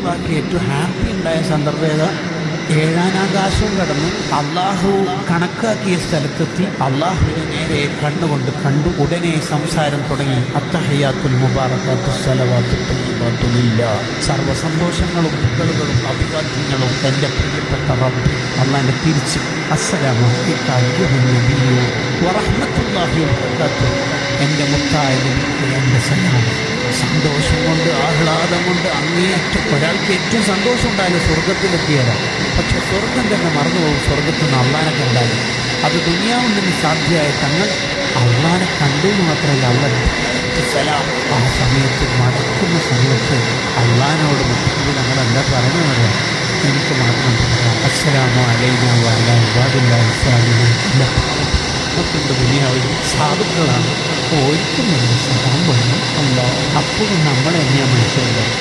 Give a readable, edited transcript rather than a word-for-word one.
റസൂലുള്ളാഹിക്ക് ഏറ്റവും ഹാപ്പി ഉണ്ടായ സന്ദർഭം ഏതാ? ഏഴാനാകാശവും കടന്ന് അള്ളാഹു കണക്കാക്കിയ സ്ഥലത്തെത്തി അള്ളാഹുവിനെ നേരെ കണ്ണുകൊണ്ട് കണ്ടു. ഉടനെ സംസാരം തുടങ്ങി. അത്തഹയ്യാത്തുൽ മുബാറകാത്തു സ്വലവാത്തു തയ്യിബാത്തു ലില്ലാഹ്. സർവ്വസന്തോഷങ്ങളും പുകഴുകളും അഭിവാദ്യങ്ങളും എൻ്റെ പ്രിയപ്പെട്ട റബ്ബ് അള്ളാഹിനെ തിരിച്ച് അസ്സലാമു അലൈക അയ്യുഹൻ നബിയ്യു വറഹ്മത്തുള്ളാഹി വബറകാതുഹു. എൻ്റെ മുത്തായ നബിക്ക് എൻ്റെ സലാം. സന്തോഷം കൊണ്ട് ആഹ്ലാദം കൊണ്ട് അങ്ങേയറ്റം ഒരാൾക്ക് ഏറ്റവും സന്തോഷം ഉണ്ടായാലും സ്വർഗത്തിലെത്തിയതാണ്. പക്ഷെ സ്വർഗം തന്നെ മറന്നുപോകും. സ്വർഗത്തിൽ നിന്ന് അള്ളാനെ കണ്ടാൽ അത് ദുനിയാവിൽ നിന്ന് സാധ്യമായ തങ്ങൾ അള്ളാനെ കണ്ടു എന്ന് മാത്രമല്ല സലാം. ആ സമയത്ത് മടക്കുന്ന സമയത്ത് അള്ളാനോട് മുട്ടുന്നത് ഞങ്ങളെന്താ പറയുന്നത്? എനിക്ക് മാത്രം പറയാം അസ്സലാമു അലൈനാ വഅലാ ഇബാദില്ലാഹി സ്വാലിഹീൻ. മറ്റുള്ള ദുനിയാവിൽ സാധുക്കളാണ്. ഒരിക്കലും സലാം പറഞ്ഞു അല്ലോ. അപ്പോഴും നമ്മളെന്നെയാണ് മനസ്സിലാക്കുന്നത്.